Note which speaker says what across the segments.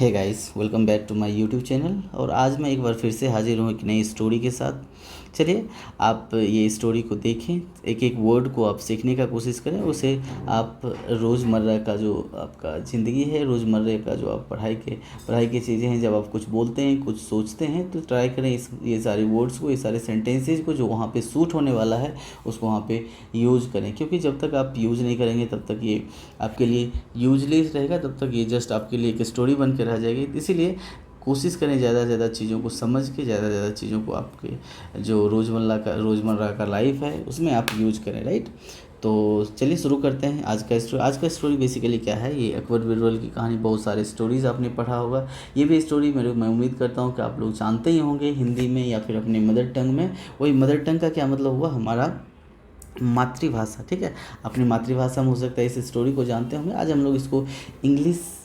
Speaker 1: Hey guys, welcome back to my YouTube channel. और आज मैं एक बार फिर से हाजिर हूँ एक नई स्टोरी के साथ। चलिए आप ये स्टोरी को देखें, एक एक वर्ड को आप सीखने का कोशिश करें, उसे आप रोज़मर्रा का जो आपका ज़िंदगी है, रोज़मर्रा का जो आप पढ़ाई की चीज़ें हैं, जब आप कुछ बोलते हैं, कुछ सोचते हैं, तो ट्राई करें ये सारे वर्ड्स को, ये सारे सेंटेंसेज को जो वहाँ पे सूट होने वाला है उसको वहाँ पे यूज़ करें। क्योंकि जब तक आप यूज़ नहीं करेंगे तब तक ये आपके लिए यूजलेस रहेगा, तब तक ये जस्ट आपके लिए एक स्टोरी बन के रह जाएगी। इसीलिए कोशिश करें ज़्यादा से ज़्यादा चीज़ों को समझ के, ज़्यादा से ज़्यादा चीज़ों को आपके जो रोज़मर्रा का लाइफ है उसमें आप यूज करें, राइट। तो चलिए शुरू करते हैं आज का स्टोरी बेसिकली क्या है। ये अकबर बिरबल की कहानी, बहुत सारे स्टोरीज़ आपने पढ़ा होगा। ये भी स्टोरी मैं उम्मीद करता हूँ कि आप लोग जानते ही होंगे, हिंदी में या फिर अपने मदर टंग में। वही मदर टंग का क्या मतलब हुआ, हमारा मातृभाषा, ठीक है। अपनी मातृभाषा में हो सकता है इस स्टोरी को जानते होंगे। आज हम लोग इसको इंग्लिश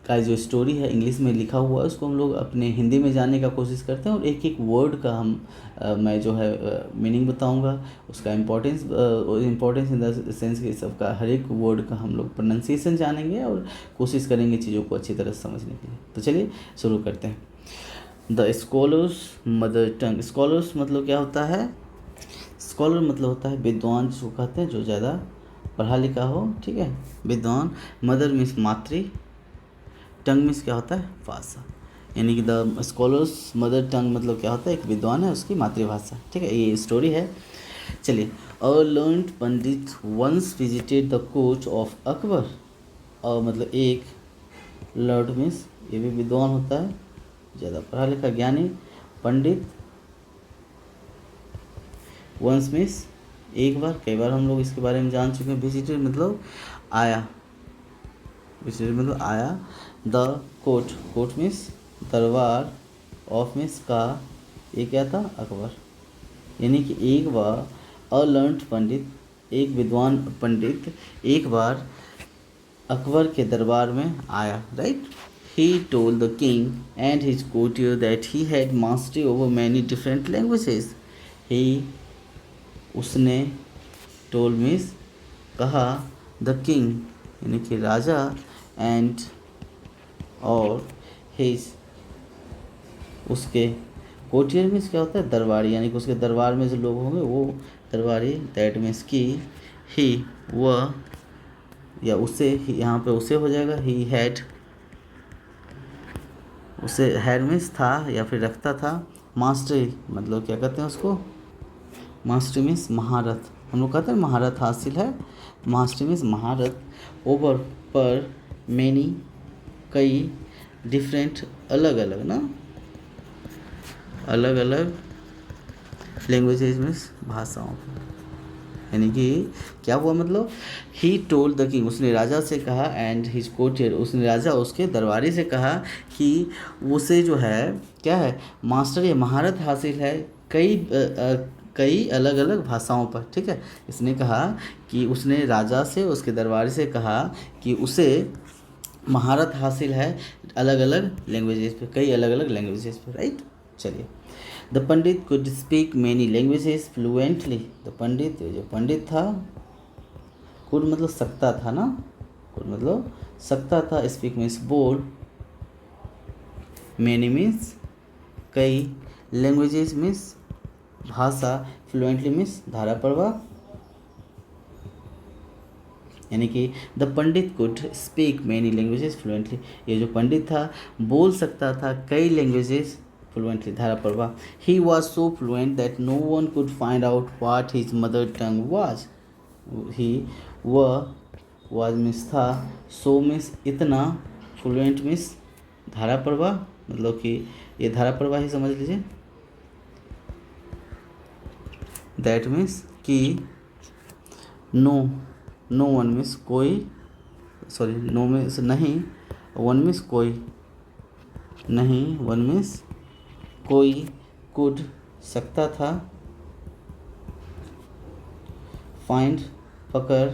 Speaker 1: का जो स्टोरी है, इंग्लिश में लिखा हुआ है, उसको हम लोग अपने हिंदी में जानने का कोशिश करते हैं। और एक एक वर्ड का मैं जो है मीनिंग बताऊंगा, उसका इम्पोर्टेंस इन द सेंस कि सबका हर एक वर्ड का हम लोग प्रोनाउंसिएशन जानेंगे और कोशिश करेंगे चीज़ों को अच्छी तरह समझने के लिए। तो चलिए शुरू करते हैं। The scholars mother tongue. Scholars मतलब क्या होता है? स्कॉलर मतलब होता है विद्वान, जिसको कहते हैं जो ज़्यादा पढ़ा लिखा हो, ठीक है, विद्वान। मदर मीन्स मातृ, टंग मीन्स क्या होता है? भाषा। यानी कि द स्कॉलर्स मदर टंग मतलब क्या होता है? एक विद्वान है, उसकी मातृभाषा, ठीक है। ये स्टोरी है। चलिए, a learned pandit once visited the court of Akbar. मतलब एक लर्ड मीन्स ये भी विद्वान होता है, ज़्यादा पढ़ा लिखा ज्ञानी। पंडित, वंस मीन्स एक बार, कई बार हम लोग इसके बारे में जान चुके हैं। विजिटेड मतलब आया, विजिटेड मतलब आया। द कोर्ट, कोर्ट मीन्स दरबार, ऑफ मीन्स का, ये क्या था? अकबर। यानी कि एक बार अ लर्नड पंडित, एक विद्वान पंडित एक बार अकबर के दरबार में आया, right. He told the king and his courtier that he had mastery over many different languages. He, उसने, टोल मीन्स कहा, द किंग यानी कि राजा, एंड और हिज उसके, कोटियर मीन्स क्या होता है? दरबारी, यानी कि उसके दरबार में जो लोग होंगे वो दरबारी। दैट मीन्स की, ही वह, या उसे, यहाँ पे उसे हो जाएगा। ही हैड, उसे हैड मीन्स था या फिर रखता था। मास्टरी मतलब क्या कहते हैं उसको? मास्टरी मीन्स महारत। हम लोग कहते हैं महारत हासिल है, मास्टरी मीन्स महारत। ओवर पर, मैनी कई, डिफरेंट अलग अलग ना, अलग अलग, लैंग्वेजेज मीन्स भाषाओं। यानी कि क्या हुआ मतलब? ही टोल्ड द किंग, उसने राजा से कहा, एंड हिज कोर्टियर, उसने राजा उसके दरबारी से कहा कि उसे जो है क्या है? मास्टर या महारत हासिल है कई अलग अलग भाषाओं पर, ठीक है। इसने कहा कि उसने राजा से, उसके दरबारी से कहा कि उसे महारत हासिल है अलग अलग लैंग्वेजेस पे, कई अलग अलग लैंग्वेजेस पे, राइट। चलिए, the pandit could speak many languages fluently. The pandit, जो पंडित था, कुड मतलब सकता था ना, कुड मतलब सकता था, स्पीक मीन्स बोल, मैनी मीन्स कई, लैंग्वेजेस मीन्स भाषा, फ्लुएंटली मीन्स धारा प्रवाह। यानी कि the pandit could speak many languages fluently, ये जो पंडित था बोल सकता था कई लैंग्वेजेस फ्लुएंटली, धारा प्रवाह। He was so fluent that no one could find out what his mother tongue was. He, वह, वाज मीन्स था, सो मीन्स इतना, फ्लुएंट मीन्स धारा प्रवाह, मतलब कि ये धारा प्रवाह ही समझ लीजिए। दैट मीन्स कि, नो वन मीन्स कोई, सॉरी, नो मीन्स नहीं, वन मीन्स कोई नहीं, वन मीन्स कोई, कुड सकता था, फाइंड पकड़,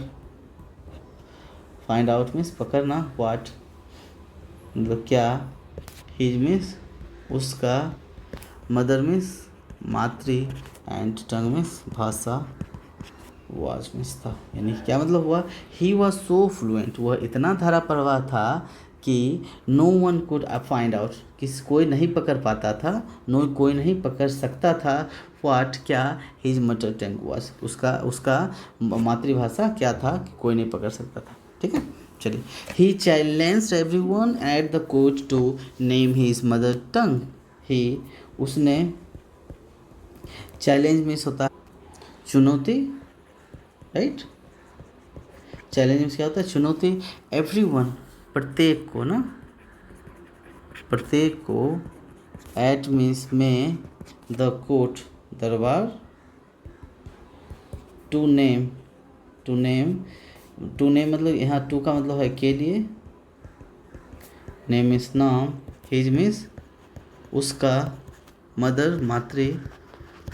Speaker 1: फाइंड आउट मीन्स पकड़ना, व्हाट मतलब क्या, हिज मीन्स उसका, मदर मीन्स मातृ, एंड टंग मीन्स भाषा, वाज मीन्स था। यानी क्या मतलब हुआ? ही वॉज सो फ्लुएंट, वह इतना धारा प्रवाह था कि no one could find out, किस कोई नहीं पकड़ पाता था, कोई नहीं पकड़ सकता था, व्हाट क्या, हिज मदर टंग वाज, उसका मातृभाषा क्या था कि कोई नहीं पकड़ सकता था। ठीक है, चलिए। He challenged everyone at the court to name his mother tongue. He, उसने, चैलेंज मीन्स होता है चुनौती, राइट। चैलेंज मीन्स क्या होता है, चुनौती। एवरीवन, प्रत्येक को ना, प्रत्येक को, एट मीन्स में, द कोर्ट दरबार, to name, to name, to name मतलब यहाँ टू का मतलब है के लिए, नेम मीन्स नाम, हिज मीन्स उसका, मदर मातृ,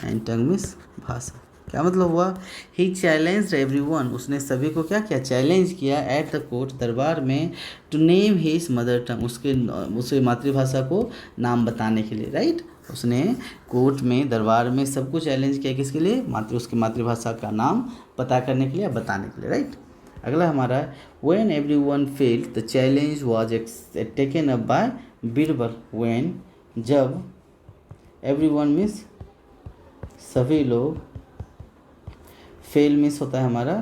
Speaker 1: एंड टंग मीन्स भाषा। क्या मतलब हुआ, ही चैलेंज्ड एवरीवन, उसने सभी को क्या किया, चैलेंज किया, एट द कोर्ट दरबार में, to name his mother tongue, उसके मातृभाषा को नाम बताने के लिए, राइट। उसने कोर्ट में, दरबार में सबको चैलेंज किया, किसके लिए, उसकी मातृभाषा का नाम पता करने के लिए, बताने के लिए, राइट। अगला हमारा, when everyone failed the challenge was taken up by Birbal. When, जब, एवरीवन मीन्स सभी लोग, फेल मीन्स होता है हमारा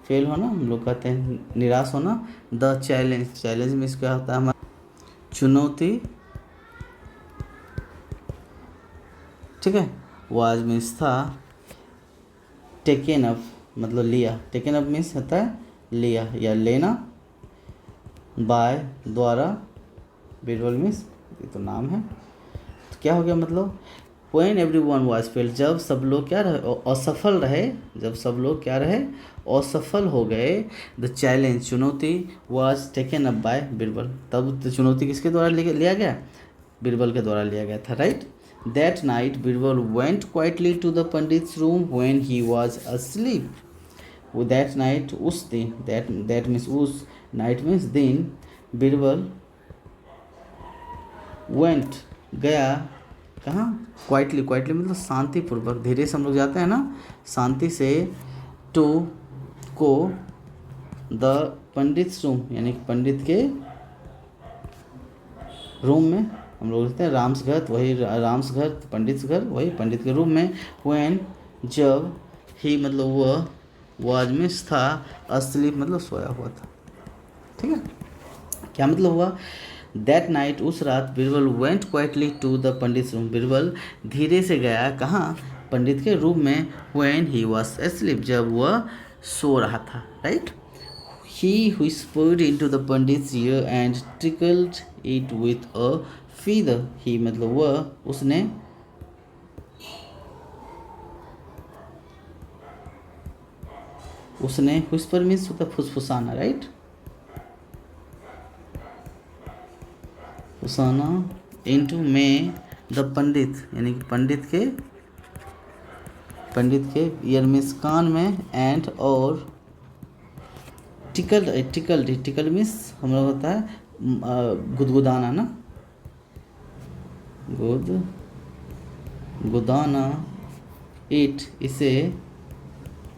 Speaker 1: फेल होना, हम लोग कहते हैं निराश होना। द चैलेंज, चैलेंज मीन्स क्या होता है हमारा चुनौती, ठीक है। वाज मीन्स था, टेकन अप मतलब लिया, टेकन अप मीन्स होता है लिया या लेना, बाय द्वारा, बीरबल मीन्स ये तो नाम है, तो क्या हो गया मतलब, When everyone was failed, जब सब लोग क्या रहे, असफल रहे, जब सब लोग क्या रहे, असफल हो गए, द चैलेंज चुनौती, was taken up by Birbal, तब चुनौती किसके द्वारा लिया गया, बीरबल के द्वारा लिया गया था, right. That night Birbal went quietly to the पंडित's room when he was asleep. That night, उस दिन, that means उस, night means दिन, बीरबल went गया, कहाँ, क्वाइटली, क्वाइटली मतलब शांतिपूर्वक, धीरे से हम लोग जाते हैं ना, शांति से, टू को, द पंडित रूम यानी पंडित के रूम में, हम लोग कहते हैं राम्स घर, वही राम्स घर, पंडित घर, वही पंडित के रूम में। व्हेन, जब, ही मतलब वह, वाज मीन्स था, अस्लीप मतलब सोया हुआ था, ठीक है। क्या मतलब हुआ, दैट नाइट उस रात, Birbal went quietly to the pandit room, Birbal धीरे से गया कहाँ, पंडित के रूम में। व्हेन ही वाज एस्लीप, जब वह सो रहा था, right. He whispered into the pandit's ear and tickled it with a feather. He मतलब वह, उसने, व्हिस्पर मीन्स होता फुसफुसाना, राइट, फुसाना, इनटू में, द पंडित यानी कि पंडित के ईयर मीन्स कान में, एंड और, टिकल मीन्स हम लोग होता है गुदगुदाना ना, गुदाना, इट इसे,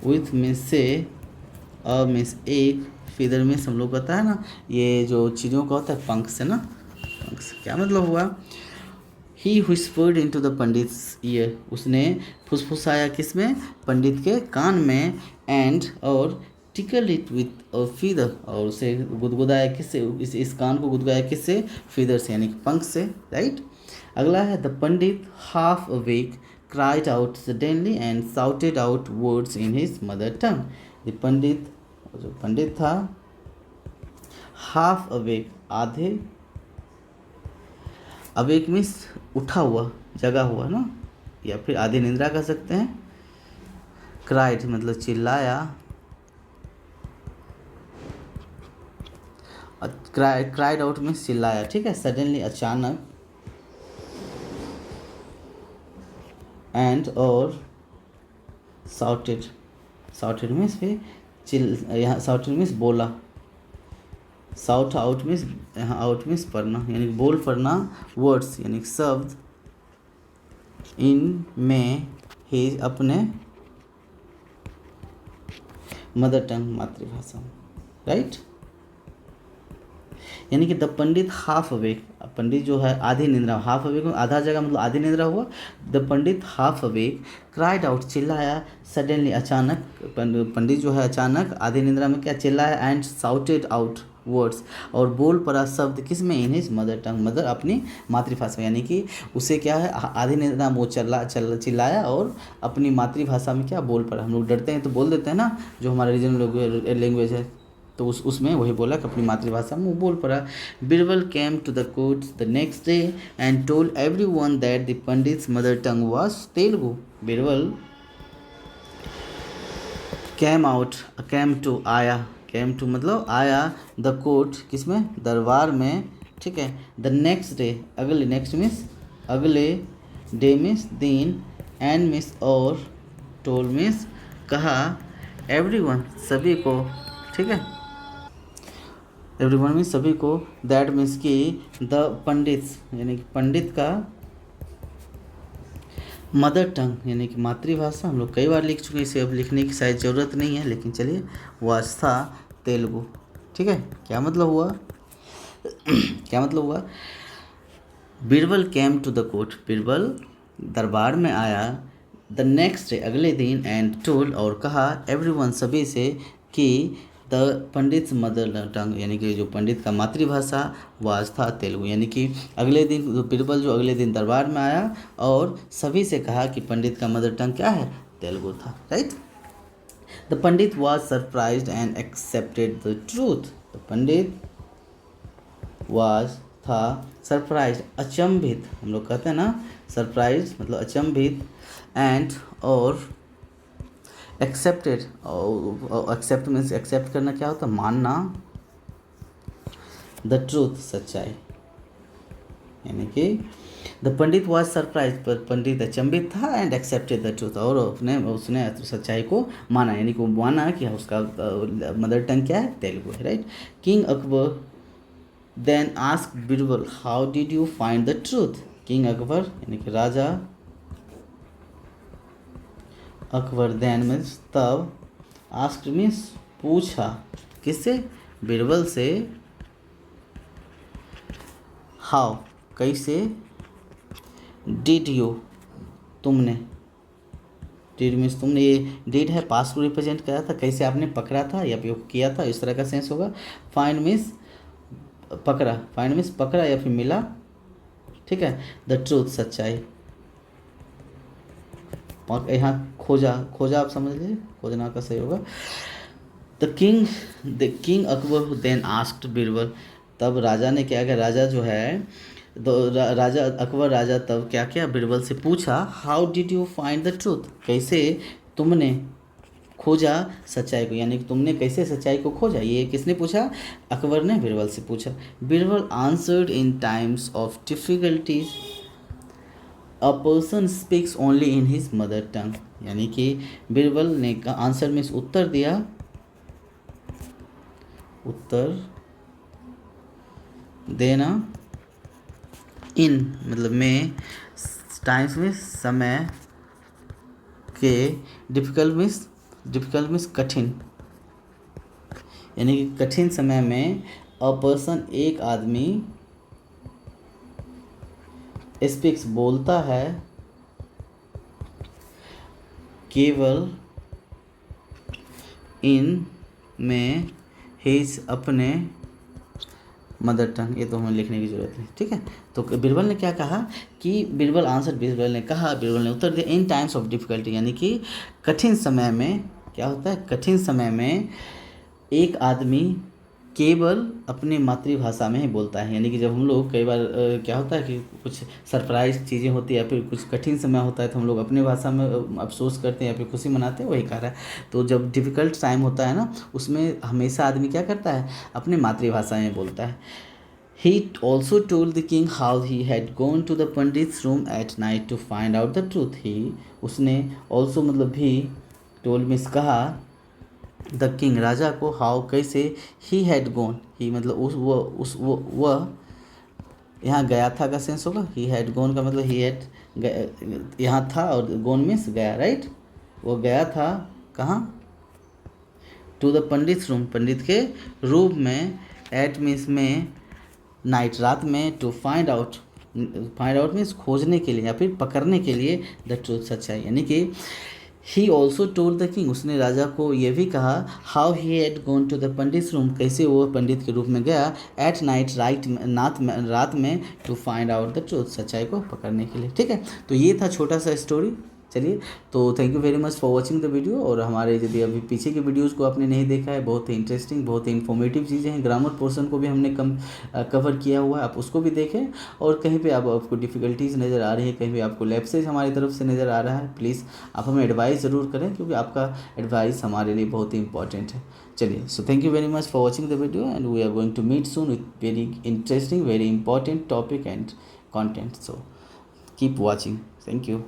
Speaker 1: विथ मीन्स से, अ मीन्स एक, फीदर मीन्स हम लोग कहता है ना, ये जो चिड़ियों का होता है पंख से ना, पंख से। क्या मतलब हुआ, he whispered into the pandit's ear, उसने फुसफुसाया किसमें, पंडित के कान में, एंड और, tickle it with a feather, और उसे गुदगुदाया किससे, इस कान को गुदगुदाया किससे, फीदर से यानी कि पंख से, राइट। अगला है, the pandit half awake cried out suddenly and shouted out words in his mother tongue. The pandit, जो पंडित था, हाफ अवेक आधे, अवेक मीन्स उठा हुआ, जगा हुआ ना, या फिर आधी निंद्रा कर सकते हैं। क्राइड मतलब चिल्लाया, क्राइड आउट मीन्स चिल्लाया, ठीक है, सडनली अचानक, एंड और, साउटेड मीन्स फिर यहाँ साउटेड मीन्स बोला, साउट आउट मीन्स, यहाँ आउट मीन्स पढ़ना यानी बोल पढ़ना, वर्ड्स यानी शब्द, इन में, ही अपने, मदर टंग मातृभाषा, राइट। यानी कि द पंडित हाफ अवेक, पंडित जो है आधी निद्रा, हाफ अवेक आधा जगह मतलब आधी निद्रा हुआ। The pandit half awake cried out, चिल्लाया, सडनली अचानक, पंडित जो है अचानक आधी निद्रा में क्या चिल्लाया, एंड साउटेड आउट वर्ड्स, और बोल पड़ा शब्द किस में, इन हिज मदर टंग, मदर अपनी मातृभाषा में। यानी कि उसे क्या है आधी निद्रा में वो चिल्लाया और अपनी मातृभाषा में क्या बोल पड़ा। हम लोग डरते हैं तो बोल देते हैं ना, जो हमारा रीजनल लैंग्वेज है, तो उसमें वही बोला कि अपनी मातृभाषा में वो बोल पड़ा। Birbal came to the court the next day and told everyone that the pandit's mother tongue was Telugu. Birbal came to आया, केम टू मतलब आया, द कोर्ट किसमें, दरबार में, ठीक है। द नेक्स्ट डे, अगले, नेक्स्ट मीन्स अगले, डे मीन्स दिन, एंड मीन्स और, टोल मीन्स कहा, एवरीवन सभी को, ठीक है, एवरीवन मीन्स सभी को, दैट मीन्स कि द पंडित्स यानी कि पंडित का मदर टंग यानी कि मातृभाषा, हम लोग कई बार लिख चुके हैं इसे, अब लिखने की शायद ज़रूरत नहीं है, लेकिन चलिए, वाज था तेलुगु, ठीक है। क्या मतलब हुआ क्या मतलब हुआ, Birbal came to the court, Birbal दरबार में आया, द नेक्स्ट डे अगले दिन, एंड टोल्ड और कहा, एवरीवन सभी से, कि द पंडित मदर टंग यानी कि जो पंडित का मातृभाषा वाज था तेलुगु। यानी कि अगले दिन बीरबल जो अगले दिन दरबार में आया और सभी से कहा कि पंडित का मदर टंग क्या है, तेलुगु था, right. The Pandit was surprised and accepted the truth, the Pandit was था सरप्राइज्ड, अचंभित, हम लोग कहते हैं ना सरप्राइज मतलब अचंभित, एंड और एक्सेप्टेड, और एक्सेप्ट मीन्स एक्सेप्ट करना क्या होता है, मानना, द ट्रूथ सच्चाई, यानी कि द पंडित वाज सरप्राइज, पर पंडित अचंभित था, एंड एक्सेप्टेड द ट्रूथ, और उसने सच्चाई को माना, यानी कि वो माना कि उसका मदर टंग क्या है, तेलुगु है, right. King Akbar then asked Birbal how did you find the truth, king Akbar यानी कि राजा अकबर देन मीन्स तब, आस्क्ड मीन्स पूछा, किससे, बीरबल से, हाउ कैसे, डिड यू तुमने, डिड मीन्स तुमने, ये डिड है पास्ट को रिप्रेजेंट करा था, कैसे आपने पकड़ा था या फिर किया था, इस तरह का सेंस होगा। फाइंड मीन्स पकड़ा, फाइंड मीन्स पकड़ा या फिर मिला, ठीक है। द ट्रूथ सच्चाई, और यहाँ खोजा, खोजा आप समझ लीजिए, खोजना का सही होगा। The king Akbar then asked Birbal, तब राजा ने क्या किया, राजा जो है राजा अकबर राजा तब क्या किया, बीरबल से पूछा, how did you find the truth, कैसे तुमने खोजा सच्चाई को, यानी कि तुमने कैसे सच्चाई को खोजा, ये किसने पूछा, अकबर ने बीरबल से पूछा। Birbal answered in times of difficulties a person speaks only in his mother टंग, यानी कि बीरबल ने आंसर में उत्तर दिया, उत्तर देना, इन मतलब में, टाइम्स में समय के, डिफिकल्ट मीन्स कठिन, यानी कि कठिन समय में, अ पर्सन एक आदमी, स्पीक्स बोलता है, केवल, इन में, हिज अपने मदर टंग, ये तो हमें लिखने की ज़रूरत नहीं, ठीक है। तो बीरबल ने क्या कहा कि बीरबल आंसर, बीरबल ने कहा, बीरबल ने उत्तर दिया, इन टाइम्स ऑफ डिफिकल्टी, यानी कि कठिन समय में क्या होता है, कठिन समय में एक आदमी केवल अपनी मातृभाषा में ही बोलता है। यानी कि जब हम लोग कई बार क्या होता है कि कुछ सरप्राइज चीज़ें होती है या फिर कुछ कठिन समय होता है तो हम लोग अपनी भाषा में अफसोस करते हैं या फिर खुशी मनाते हैं, वही कह रहा है। तो जब डिफ़िकल्ट टाइम होता है ना, उसमें हमेशा आदमी क्या करता है, अपनी मातृभाषा में बोलता है। He also told the king how he had gone to the pandit's room at night to find out the truth. उसने also मतलब भी, told मीन्स कहा, द किंग राजा को, हाउ कैसे, ही हैड गॉन, ही मतलब वह यहाँ गया था का सेंस होगा, ही हैड गॉन का मतलब ही हैड यहाँ था और गॉन मीन्स गया, राइट। वो गया था कहाँ, टू द पंडित रूम, पंडित के रूम में, एट मीन्स में, नाइट, रात में, टू फाइंड आउट, मीन्स खोजने के लिए या फिर पकड़ने के लिए द ट्रूथ, सच्चाई। यानी कि he also told the king, उसने राजा को ये भी कहा, how he had gone to the pandit room, कैसे वो पंडित के रूप में गया, एट नाइट, रात में, to find out the truth, सच्चाई को पकड़ने के लिए। ठीक है, तो ये था छोटा सा स्टोरी। चलिए, तो thank you very much for watching the video. और हमारे यदि अभी पीछे के वीडियोस को आपने नहीं देखा है, बहुत ही इंटरेस्टिंग, बहुत ही इन्फॉर्मेटिव चीज़ें हैं। ग्रामर पोर्शन को भी हमने कवर किया हुआ है, आप उसको भी देखें। और कहीं पे आपको डिफ़िकल्टीज नज़र आ रही है, कहीं भी आपको लैप्सेज हमारी तरफ से नज़र आ रहा है, प्लीज़ आप हमें एडवाइस ज़रूर करें, क्योंकि आपका एडवाइस हमारे लिए बहुत ही इंपॉर्टेंट है। चलिए, so thank you very much for watching the video, and we are going to meet soon with very interesting, very important topic and content. So keep watching. Thank you.